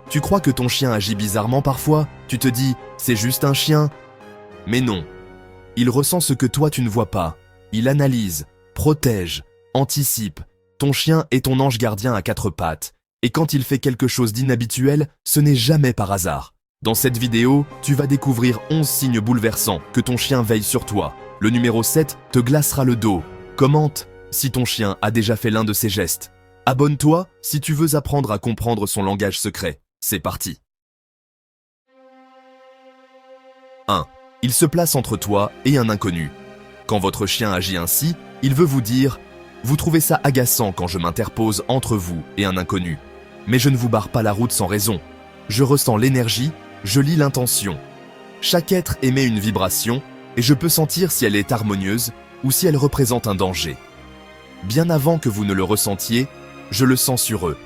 Tu crois que ton chien agit bizarrement parfois? Tu te dis, c'est juste un chien? Mais non. Il ressent ce que toi tu ne vois pas. Il analyse, protège, anticipe. Ton chien est ton ange gardien à quatre pattes. Et quand il fait quelque chose d'inhabituel, ce n'est jamais par hasard. Dans cette vidéo, tu vas découvrir 11 signes bouleversants que ton chien veille sur toi. Le numéro 7 te glacera le dos. Commente si ton chien a déjà fait l'un de ces gestes. Abonne-toi si tu veux apprendre à comprendre son langage secret. C'est parti. 1. Il se place entre toi et un inconnu. Quand votre chien agit ainsi, il veut vous dire « Vous trouvez ça agaçant quand je m'interpose entre vous et un inconnu. Mais je ne vous barre pas la route sans raison. Je ressens l'énergie, je lis l'intention. Chaque être émet une vibration et je peux sentir si elle est harmonieuse ou si elle représente un danger. Bien avant que vous ne le ressentiez, je le sens sur eux.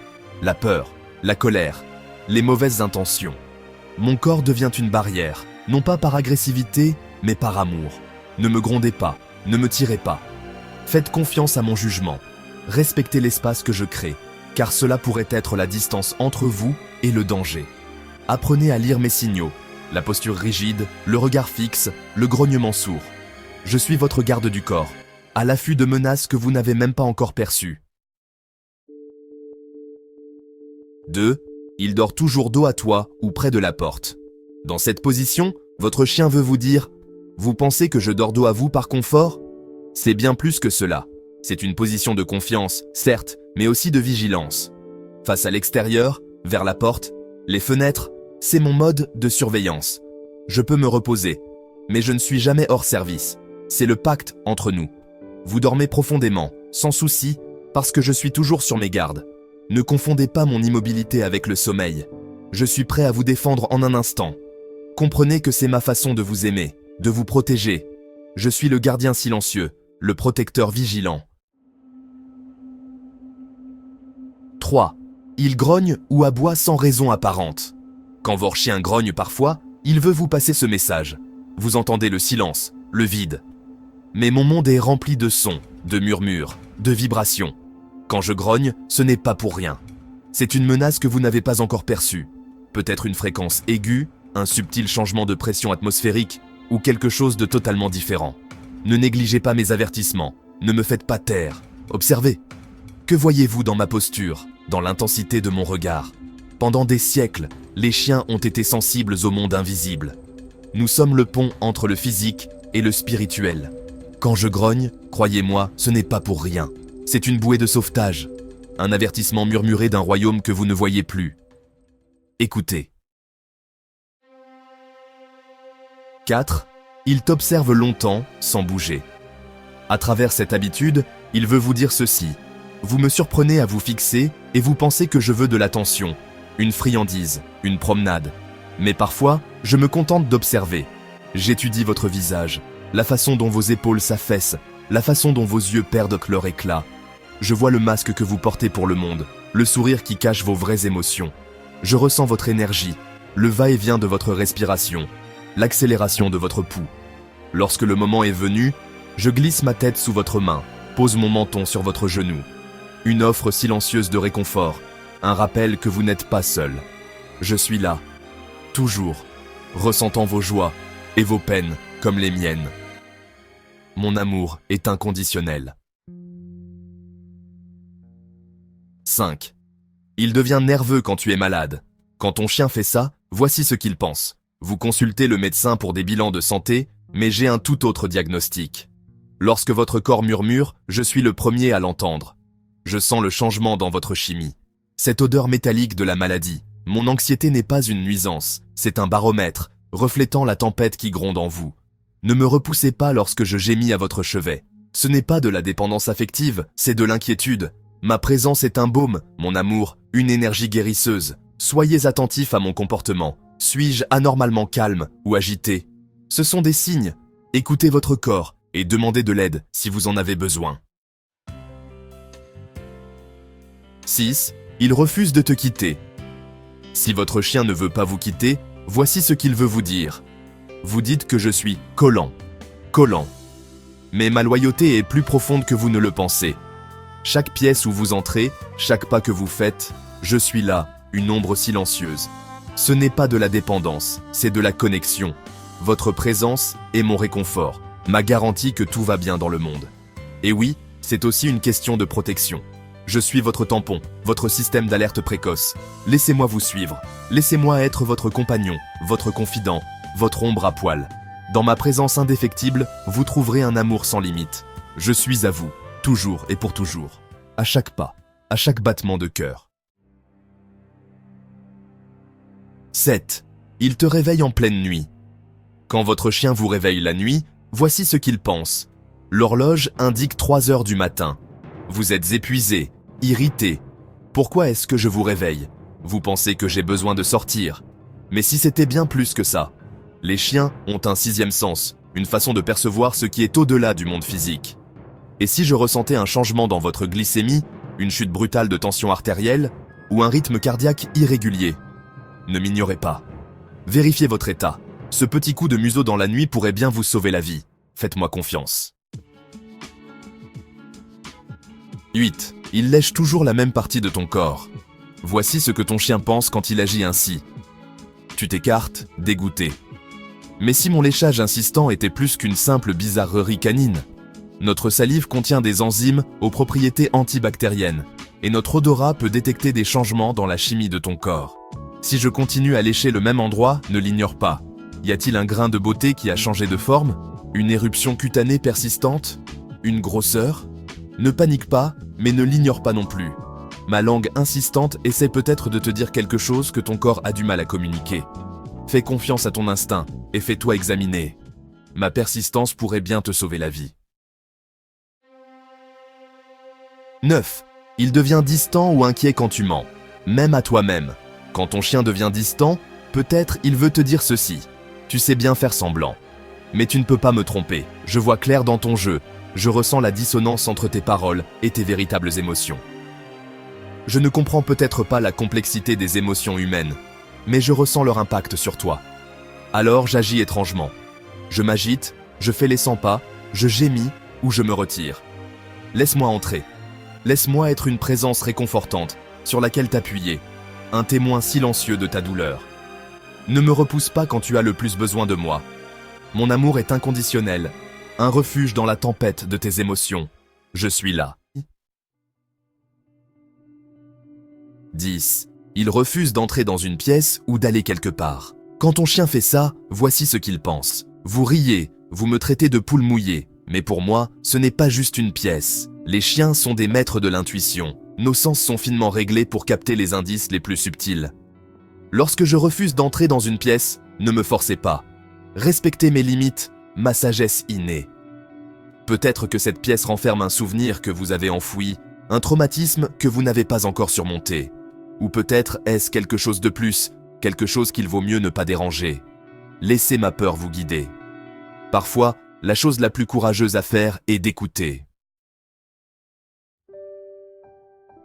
La peur, la colère, les mauvaises intentions. Mon corps devient une barrière, non pas par agressivité, mais par amour. Ne me grondez pas, ne me tirez pas. Faites confiance à mon jugement. Respectez l'espace que je crée, car cela pourrait être la distance entre vous et le danger. Apprenez à lire mes signaux, la posture rigide, le regard fixe, le grognement sourd. Je suis votre garde du corps, à l'affût de menaces que vous n'avez même pas encore perçues. 2. Il dort toujours dos à toi ou près de la porte. Dans cette position, votre chien veut vous dire « Vous pensez que je dors dos à vous par confort ?» C'est bien plus que cela. C'est une position de confiance, certes, mais aussi de vigilance. Face à l'extérieur, vers la porte, les fenêtres, c'est mon mode de surveillance. Je peux me reposer, mais je ne suis jamais hors service. C'est le pacte entre nous. Vous dormez profondément, sans souci, parce que je suis toujours sur mes gardes. Ne confondez pas mon immobilité avec le sommeil. Je suis prêt à vous défendre en un instant. Comprenez que c'est ma façon de vous aimer, de vous protéger. Je suis le gardien silencieux, le protecteur vigilant. 3. Il grogne ou aboie sans raison apparente. Quand votre chien grogne parfois, il veut vous passer ce message. Vous entendez le silence, le vide. Mais mon monde est rempli de sons, de murmures, de vibrations. Quand je grogne, ce n'est pas pour rien. C'est une menace que vous n'avez pas encore perçue. Peut-être une fréquence aiguë, un subtil changement de pression atmosphérique ou quelque chose de totalement différent. Ne négligez pas mes avertissements, ne me faites pas taire. Observez. Que voyez-vous dans ma posture, dans l'intensité de mon regard? Pendant des siècles, les chiens ont été sensibles au monde invisible. Nous sommes le pont entre le physique et le spirituel. Quand je grogne, croyez-moi, ce n'est pas pour rien. C'est une bouée de sauvetage, un avertissement murmuré d'un royaume que vous ne voyez plus. Écoutez. 4. Il t'observe longtemps sans bouger. À travers cette habitude, il veut vous dire ceci. Vous me surprenez à vous fixer et vous pensez que je veux de l'attention, une friandise, une promenade. Mais parfois, je me contente d'observer. J'étudie votre visage, la façon dont vos épaules s'affaissent, la façon dont vos yeux perdent leur éclat. Je vois le masque que vous portez pour le monde, le sourire qui cache vos vraies émotions. Je ressens votre énergie, le va-et-vient de votre respiration, l'accélération de votre pouls. Lorsque le moment est venu, je glisse ma tête sous votre main, pose mon menton sur votre genou. Une offre silencieuse de réconfort, un rappel que vous n'êtes pas seul. Je suis là, toujours, ressentant vos joies et vos peines comme les miennes. Mon amour est inconditionnel. 5. Il devient nerveux quand tu es malade. Quand ton chien fait ça, voici ce qu'il pense. Vous consultez le médecin pour des bilans de santé, mais j'ai un tout autre diagnostic. Lorsque votre corps murmure, je suis le premier à l'entendre. Je sens le changement dans votre chimie. Cette odeur métallique de la maladie. Mon anxiété n'est pas une nuisance, c'est un baromètre, reflétant la tempête qui gronde en vous. Ne me repoussez pas lorsque je gémis à votre chevet. Ce n'est pas de la dépendance affective, c'est de l'inquiétude. Ma présence est un baume, mon amour, une énergie guérisseuse. Soyez attentifs à mon comportement. Suis-je anormalement calme ou agité? Ce sont des signes. Écoutez votre corps et demandez de l'aide si vous en avez besoin. 6. Il refuse de te quitter. Si votre chien ne veut pas vous quitter, voici ce qu'il veut vous dire. Vous dites que je suis collant. Mais ma loyauté est plus profonde que vous ne le pensez. Chaque pièce où vous entrez, chaque pas que vous faites, je suis là, une ombre silencieuse. Ce n'est pas de la dépendance, c'est de la connexion. Votre présence est mon réconfort, ma garantie que tout va bien dans le monde. Et oui, c'est aussi une question de protection. Je suis votre tampon, votre système d'alerte précoce. Laissez-moi vous suivre. Laissez-moi être votre compagnon, votre confident, votre ombre à poil. Dans ma présence indéfectible, vous trouverez un amour sans limite. Je suis à vous, toujours et pour toujours. À chaque pas, à chaque battement de cœur. 7. Il te réveille en pleine nuit. Quand votre chien vous réveille la nuit, voici ce qu'il pense. L'horloge indique 3 heures du matin. Vous êtes épuisé, irrité. Pourquoi est-ce que je vous réveille? Vous pensez que j'ai besoin de sortir. Mais si c'était bien plus que ça. Les chiens ont un 6e sens, une façon de percevoir ce qui est au-delà du monde physique. Et si je ressentais un changement dans votre glycémie, une chute brutale de tension artérielle, ou un rythme cardiaque irrégulier? Ne m'ignorez pas. Vérifiez votre état. Ce petit coup de museau dans la nuit pourrait bien vous sauver la vie. Faites-moi confiance. 8. Il lèche toujours la même partie de ton corps. Voici ce que ton chien pense quand il agit ainsi. Tu t'écartes, dégoûté. Mais si mon léchage insistant était plus qu'une simple bizarrerie canine? Notre salive contient des enzymes aux propriétés antibactériennes, et notre odorat peut détecter des changements dans la chimie de ton corps. Si je continue à lécher le même endroit, ne l'ignore pas. Y a-t-il un grain de beauté qui a changé de forme? Une éruption cutanée persistante? Une grosseur? Ne panique pas, mais ne l'ignore pas non plus. Ma langue insistante essaie peut-être de te dire quelque chose que ton corps a du mal à communiquer. Fais confiance à ton instinct et fais-toi examiner. Ma persistance pourrait bien te sauver la vie. 9. Il devient distant ou inquiet quand tu mens, même à toi-même. Quand ton chien devient distant, peut-être il veut te dire ceci. Tu sais bien faire semblant. Mais tu ne peux pas me tromper, je vois clair dans ton jeu. Je ressens la dissonance entre tes paroles et tes véritables émotions. Je ne comprends peut-être pas la complexité des émotions humaines, mais je ressens leur impact sur toi. Alors j'agis étrangement. Je m'agite, je fais les 100 pas, je gémis ou je me retire. Laisse-moi entrer. Laisse-moi être une présence réconfortante sur laquelle t'appuyer, un témoin silencieux de ta douleur. Ne me repousse pas quand tu as le plus besoin de moi. Mon amour est inconditionnel, un refuge dans la tempête de tes émotions. Je suis là. 10. Il refuse d'entrer dans une pièce ou d'aller quelque part. Quand ton chien fait ça, voici ce qu'il pense. Vous riez, vous me traitez de poule mouillée. Mais pour moi, ce n'est pas juste une pièce. Les chiens sont des maîtres de l'intuition. Nos sens sont finement réglés pour capter les indices les plus subtils. Lorsque je refuse d'entrer dans une pièce, ne me forcez pas. Respectez mes limites, ma sagesse innée. Peut-être que cette pièce renferme un souvenir que vous avez enfoui, un traumatisme que vous n'avez pas encore surmonté. Ou peut-être est-ce quelque chose de plus, quelque chose qu'il vaut mieux ne pas déranger. Laissez ma peur vous guider. Parfois, la chose la plus courageuse à faire est d'écouter.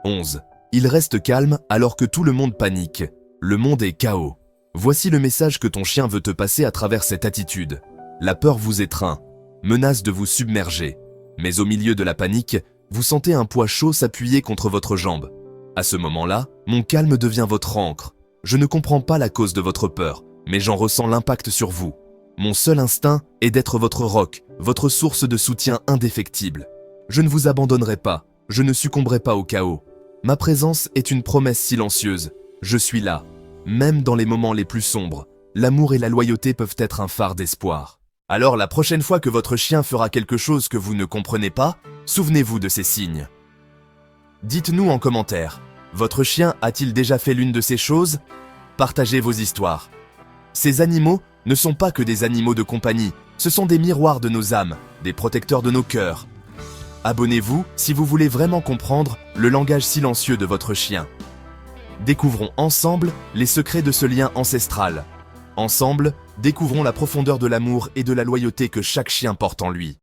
11. Il reste calme alors que tout le monde panique. Le monde est chaos. Voici le message que ton chien veut te passer à travers cette attitude. La peur vous étreint, menace de vous submerger. Mais au milieu de la panique, vous sentez un poids chaud s'appuyer contre votre jambe. À ce moment-là, mon calme devient votre ancre. Je ne comprends pas la cause de votre peur, mais j'en ressens l'impact sur vous. Mon seul instinct est d'être votre roc, votre source de soutien indéfectible. Je ne vous abandonnerai pas, je ne succomberai pas au chaos. Ma présence est une promesse silencieuse. Je suis là. Même dans les moments les plus sombres, l'amour et la loyauté peuvent être un phare d'espoir. Alors la prochaine fois que votre chien fera quelque chose que vous ne comprenez pas, souvenez-vous de ces signes. Dites-nous en commentaire, votre chien a-t-il déjà fait l'une de ces choses? Partagez vos histoires. Ces animaux ne sont pas que des animaux de compagnie, ce sont des miroirs de nos âmes, des protecteurs de nos cœurs. Abonnez-vous si vous voulez vraiment comprendre le langage silencieux de votre chien. Découvrons ensemble les secrets de ce lien ancestral. Ensemble, découvrons la profondeur de l'amour et de la loyauté que chaque chien porte en lui.